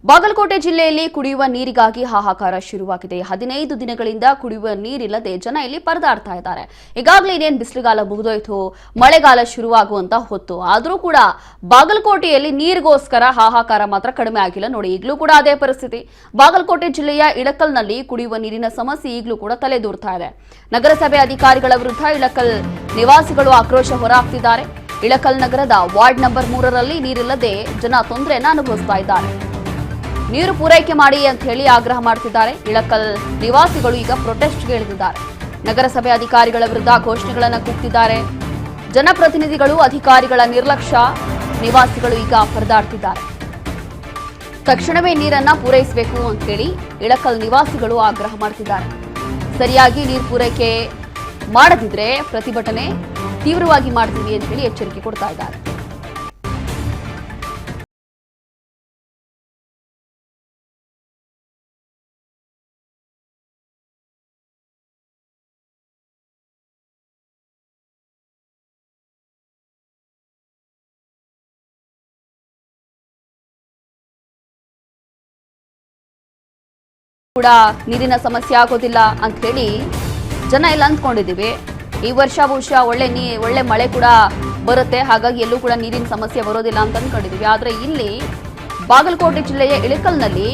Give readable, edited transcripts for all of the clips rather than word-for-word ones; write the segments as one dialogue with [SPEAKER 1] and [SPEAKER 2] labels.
[SPEAKER 1] ಬಾಗಲಕೋಟೆ ಜಿಲ್ಲೆಯಲ್ಲಿ ಕುಡಿಯುವ ನೀರಿಗಾಗಿ ಹಾಹಾಕಾರ ಶುರುವಾಗಿದೆ. 15 ದಿನಗಳಿಂದ ಕುಡಿಯುವ ನೀರಿಲ್ಲದೆ ಜನ ಇಲ್ಲಿ ಪರದಾಡ್ತಾ ಇದ್ದಾರೆ. ಈಗಾಗಲೇ ಇನ್ನೇನು ಬಿಸಿಲುಗಾಲ ಮುಗಿದೋಯ್ತು, ಮಳೆಗಾಲ ಶುರುವಾಗುವಂತ ಹೊತ್ತು. ಆದರೂ ಕೂಡ ಬಾಗಲಕೋಟೆಯಲ್ಲಿ ನೀರಿಗೋಸ್ಕರ ಹಾಹಾಕಾರ ಮಾತ್ರ ಕಡಿಮೆ ಆಗಿಲ್ಲ. ನೋಡಿ, ಈಗಲೂ ಕೂಡ ಅದೇ ಪರಿಸ್ಥಿತಿ. ಬಾಗಲಕೋಟೆ ಜಿಲ್ಲೆಯ ಇಳಕಲ್ನಲ್ಲಿ ಕುಡಿಯುವ ನೀರಿನ ಸಮಸ್ಯೆ ಈಗಲೂ ಕೂಡ ತಲೆದೂರ್ತಾ ಇದೆ. ನಗರಸಭೆ ಅಧಿಕಾರಿಗಳ ವಿರುದ್ಧ ಇಳಕಲ್ ನಿವಾಸಿಗಳು ಆಕ್ರೋಶ ಹೊರಹಾಕ್ತಿದ್ದಾರೆ. ಇಳಕಲ್ ನಗರದ ವಾರ್ಡ್ ನಂಬರ್ 3ರಲ್ಲಿ ನೀರಿಲ್ಲದೆ ಜನ ತೊಂದರೆಯನ್ನು ಅನುಭವಿಸ್ತಾ ಇದ್ದಾರೆ. ನೀರು ಪೂರೈಕೆ ಮಾಡಿ ಅಂತ ಹೇಳಿ ಆಗ್ರಹ ಮಾಡ್ತಿದ್ದಾರೆ. ಇಳಕಲ್ ನಿವಾಸಿಗಳು ಈಗ ಪ್ರೊಟೆಸ್ಟ್ಗೆ ಇಳಿದಿದ್ದಾರೆ. ನಗರಸಭೆ ಅಧಿಕಾರಿಗಳ ವಿರುದ್ಧ ಘೋಷಣೆಗಳನ್ನು ಕೂಗ್ತಿದ್ದಾರೆ. ಜನಪ್ರತಿನಿಧಿಗಳು ಅಧಿಕಾರಿಗಳ ನಿರ್ಲಕ್ಷ್ಯ, ನಿವಾಸಿಗಳು ಈಗ ಪರದಾಡ್ತಿದ್ದಾರೆ. ತಕ್ಷಣವೇ ನೀರನ್ನ ಪೂರೈಸಬೇಕು ಅಂತ ಹೇಳಿ ಇಳಕಲ್ ನಿವಾಸಿಗಳು ಆಗ್ರಹ ಮಾಡ್ತಿದ್ದಾರೆ. ಸರಿಯಾಗಿ ನೀರು ಪೂರೈಕೆ ಮಾಡದಿದ್ರೆ ಪ್ರತಿಭಟನೆ ತೀವ್ರವಾಗಿ ಮಾಡ್ತೀವಿ ಅಂತ ಹೇಳಿ ಎಚ್ಚರಿಕೆ ಕೊಡ್ತಾ ಇದ್ದಾರೆ. ಕೂಡ ನೀರಿನ ಸಮಸ್ಯೆ ಆಗೋದಿಲ್ಲ ಅಂತ ಹೇಳಿ ಜನ ಎಲ್ಲ ಅಂದ್ಕೊಂಡಿದ್ದೀವಿ. ಈ ವರ್ಷ ಬಹುಶಃ ಒಳ್ಳೆ ಮಳೆ ಕೂಡ ಬರುತ್ತೆ, ಹಾಗಾಗಿ ಎಲ್ಲೂ ಕೂಡ ನೀರಿನ ಸಮಸ್ಯೆ ಬರೋದಿಲ್ಲ ಅಂತ ಅಂದ್ಕೊಂಡಿದ್ದೀವಿ. ಆದರೆ ಇಲ್ಲಿ ಬಾಗಲಕೋಟೆ ಜಿಲ್ಲೆಯ ಇಳಕಲ್ನಲ್ಲಿ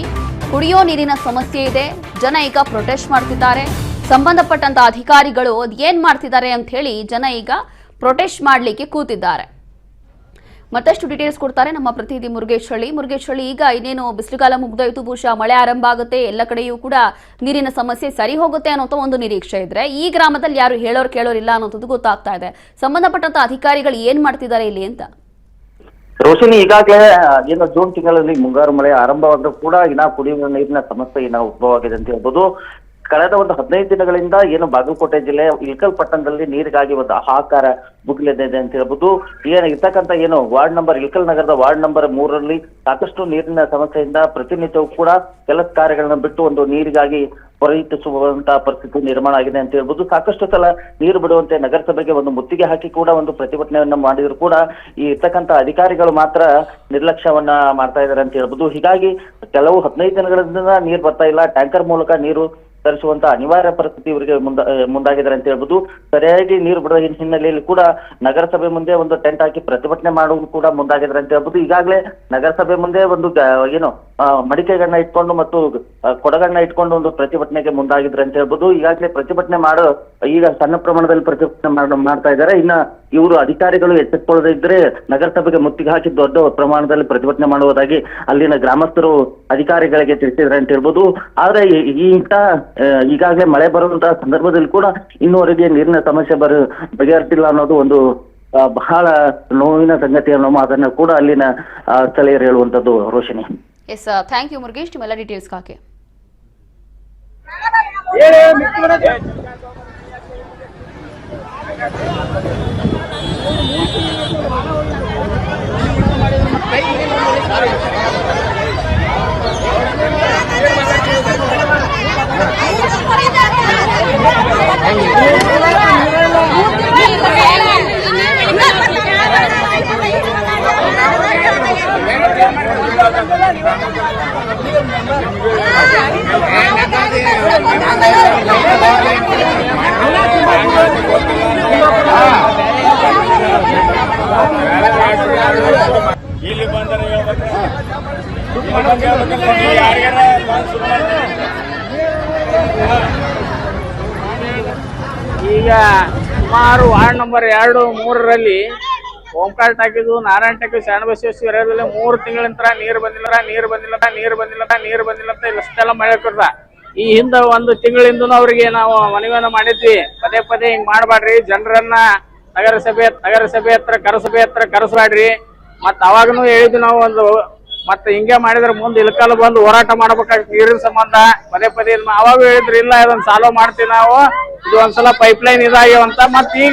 [SPEAKER 1] ಕುಡಿಯೋ ನೀರಿನ ಸಮಸ್ಯೆ ಇದೆ. ಜನ ಈಗ ಪ್ರೊಟೆಸ್ಟ್ ಮಾಡ್ತಿದ್ದಾರೆ. ಸಂಬಂಧಪಟ್ಟಂತ ಅಧಿಕಾರಿಗಳು ಅದೇನ್ ಮಾಡ್ತಿದ್ದಾರೆ ಅಂತ ಹೇಳಿ ಜನ ಈಗ ಪ್ರೊಟೆಸ್ಟ್ ಮಾಡಲಿಕ್ಕೆ ಕೂತಿದ್ದಾರೆ. ಮತ್ತಷ್ಟು ಡೀಟೇಲ್ಸ್ ಕೊಡ್ತಾರೆ ನಮ್ಮ ಪ್ರತಿನಿಧಿ ಮುರುಗೇಶ್ ಹಳ್ಳಿ. ಈಗ ಇನ್ನೇನು ಬಿಸಿಲುಗಾಲ ಮುಗ್ದೋಯ್ತು, ಬಹುಶಃ ಮಳೆ ಆರಂಭ ಆಗುತ್ತೆ, ಎಲ್ಲ ಕಡೆಯೂ ಕೂಡ ನೀರಿನ ಸಮಸ್ಯೆ ಸರಿ ಹೋಗುತ್ತೆ ಅನ್ನೋ ಒಂದು ನಿರೀಕ್ಷೆ ಇದ್ರೆ ಈ ಗ್ರಾಮದಲ್ಲಿ ಯಾರು ಕೇಳೋರಿಲ್ಲ ಅನ್ನೋದು ಗೊತ್ತಾಗ್ತಾ ಇದೆ. ಸಂಬಂಧಪಟ್ಟಂತ ಅಧಿಕಾರಿಗಳು ಏನ್ ಮಾಡ್ತಿದ್ದಾರೆ ಇಲ್ಲಿ ಅಂತ?
[SPEAKER 2] ರೋಶಿನಿ, ಈಗಾಗಲೇ ಏನು ಜೂನ್ ತಿಂಗಳಲ್ಲಿ ಮುಂಗಾರು ಮಳೆ ಆರಂಭವಾದರೂ ಕೂಡ ಇನ್ನ ಕುಡಿಯುವ ನೀರಿನ ಸಮಸ್ಯೆ ಉದ್ಭವ ಆಗಿದೆ ಅಂತ ಹೇಳ್ಬೋದು. ಕಳೆದ ಒಂದು 15 ದಿನಗಳಿಂದ ಏನು ಬಾಗಲಕೋಟೆ ಜಿಲ್ಲೆ ಇಳಕಲ್ ಪಟ್ಟಣದಲ್ಲಿ ನೀರಿಗಾಗಿ ಒಂದು ಹಾಹಾಕಾರ ಮುಗಿಲಿದೆ ಅಂತ ಹೇಳ್ಬೋದು. ಇರ್ತಕ್ಕಂಥ ಏನು ವಾರ್ಡ್ ನಂಬರ್ ಇಳಕಲ್ ನಗರದ ವಾರ್ಡ್ ನಂಬರ್ 3ರಲ್ಲಿ ಸಾಕಷ್ಟು ನೀರಿನ ಸಮಸ್ಯೆಯಿಂದ ಪ್ರತಿನಿತ್ಯವೂ ಕೂಡ ಕೆಲಸ ಕಾರ್ಯಗಳನ್ನ ಬಿಟ್ಟು ಒಂದು ನೀರಿಗಾಗಿ ಹೊರಯಿಸುವಂತಹ ಪರಿಸ್ಥಿತಿ ನಿರ್ಮಾಣ ಆಗಿದೆ ಅಂತ ಹೇಳ್ಬೋದು. ಸಾಕಷ್ಟು ಸಲ ನೀರು ಬಿಡುವಂತೆ ನಗರಸಭೆಗೆ ಒಂದು ಮುತ್ತಿಗೆ ಹಾಕಿ ಕೂಡ ಒಂದು ಪ್ರತಿಭಟನೆಯನ್ನ ಮಾಡಿದ್ರು ಕೂಡ ಈ ಇರ್ತಕ್ಕಂಥ ಅಧಿಕಾರಿಗಳು ಮಾತ್ರ ನಿರ್ಲಕ್ಷ್ಯವನ್ನ ಮಾಡ್ತಾ ಇದ್ದಾರೆ ಅಂತ ಹೇಳ್ಬೋದು. ಹೀಗಾಗಿ ಕೆಲವು 15 ದಿನಗಳಿಂದ ನೀರು ಬರ್ತಾ ಇಲ್ಲ. ಟ್ಯಾಂಕರ್ ಮೂಲಕ ನೀರು ತರಿಸುವಂತ ಅನಿವಾರ್ಯ ಪರಿಸ್ಥಿತಿ ಇವರಿಗೆ ಮುಂದಾಗಿದ್ದಾರೆ ಅಂತ ಹೇಳ್ಬೋದು. ಸರಿಯಾಗಿ ನೀರು ಬಿಡುವ ಹಿನ್ನೆಲೆಯಲ್ಲಿ ಕೂಡ ನಗರಸಭೆ ಮುಂದೆ ಒಂದು ಟೆಂಟ್ ಹಾಕಿ ಪ್ರತಿಭಟನೆ ಮಾಡುವುದು ಕೂಡ ಮುಂದಾಗಿದ್ದಾರೆ ಅಂತ ಹೇಳ್ಬೋದು. ಈಗಾಗಲೇ ನಗರಸಭೆ ಮುಂದೆ ಒಂದು ಮಡಿಕೆಗಳನ್ನ ಇಟ್ಕೊಂಡು ಮತ್ತು ಕೊಡಗಳನ್ನ ಇಟ್ಕೊಂಡು ಒಂದು ಪ್ರತಿಭಟನೆಗೆ ಮುಂದಾಗಿದ್ರೆ ಅಂತ ಹೇಳ್ಬೋದು. ಈಗಾಗಲೇ ಪ್ರತಿಭಟನೆ ಈಗ ಸಣ್ಣ ಪ್ರಮಾಣದಲ್ಲಿ ಪ್ರತಿಭಟನೆ ಮಾಡ್ತಾ ಇದ್ದಾರೆ. ಇನ್ನ ಇವರು ಅಧಿಕಾರಿಗಳು ಎಚ್ಚೆತ್ತುಕೊಳ್ಳದೇ ಇದ್ರೆ ನಗರಸಭೆಗೆ ಮುತ್ತಿಗೆ ಹಾಕಿ ದೊಡ್ಡ ಪ್ರಮಾಣದಲ್ಲಿ ಪ್ರತಿಭಟನೆ ಮಾಡುವುದಾಗಿ ಅಲ್ಲಿನ ಗ್ರಾಮಸ್ಥರು ಅಧಿಕಾರಿಗಳಿಗೆ ತಿಳಿಸಿದ್ದಾರೆ ಅಂತ ಹೇಳ್ಬೋದು. ಆದ್ರೆ ಈಗಾಗಲೇ ಮಳೆ ಬರುವಂತಹ ಸಂದರ್ಭದಲ್ಲಿ ಕೂಡ ಇನ್ನೂವರೆಗೆ ನೀರಿನ ಸಮಸ್ಯೆ ಬಗೆಹರಿಸಿಲ್ಲ ಅನ್ನೋದು ಒಂದು ಬಹಳ ನೋವಿನ ಸಂಗತಿ ಅನ್ನೋ ಮಾತನ್ನ ಕೂಡ ಅಲ್ಲಿನ ಸ್ಥಳೀಯರು ಹೇಳುವಂತದ್ದು. Roshini,
[SPEAKER 1] yes, thank you Murugesh, ನಿಮ್ಮೆಲ್ಲ ಡೀಟೇಲ್ಸ್ಗಾಗಿ.
[SPEAKER 3] ಇಲ್ಲಿ ಬಂದರೆ ಈಗ ಸುಮಾರು ವಾರ್ಡ್ ನಂಬರ್ 2, 3ರಲ್ಲಿ ಓಂಕಾರ ಟಾಕಿದು, ನಾರಾಯಣ ಟಾಕಿದು, ಶರಣಬಸವೇಶ್ವರ 3 ತಿಂಗಳಿಂದ ನೀರು ಬಂದಿಲ್ಲ ಅಂತ ಇಷ್ಟೆಲ್ಲ ಮಳೆ ಕೊಡ್ದ. ಈ ಹಿಂದೆ 1 ತಿಂಗಳಿಂದ ಅವ್ರಿಗೆ ನಾವು ಮನವಿಯನ್ನ ಮಾಡಿದ್ವಿ, ಪದೇ ಹಿಂಗ್ ಮಾಡ್ಬಾಡ್ರಿ, ಜನರನ್ನ ನಗರಸಭೆ ಹತ್ರ ಕರೆಸಬೇಡ್ರಿ. ಮತ್ ಅವಾಗನು ಹೇಳಿದ್ವಿ ನಾವು ಮತ್ತೆ ಹಿಂಗೆ ಮಾಡಿದ್ರೆ ಮುಂದೆ ಇಳಕಲ್ ಬಂದು ಹೋರಾಟ ಮಾಡ್ಬೇಕಾಗ್ತದೆ ನೀರಿನ ಸಂಬಂಧ. ಪದೇ ಅವಾಗ ಹೇಳಿದ್ರಿ, ಇಲ್ಲ ಇದನ್ನ ಸಾಲ್ವ್ ಮಾಡ್ತೀವಿ ನಾವು, ಇದು ಒಂದ್ಸಲ ಪೈಪ್ ಲೈನ್ ಇದಾಗ್ಯವಂತ. ಮತ್ತೆ ಈಗ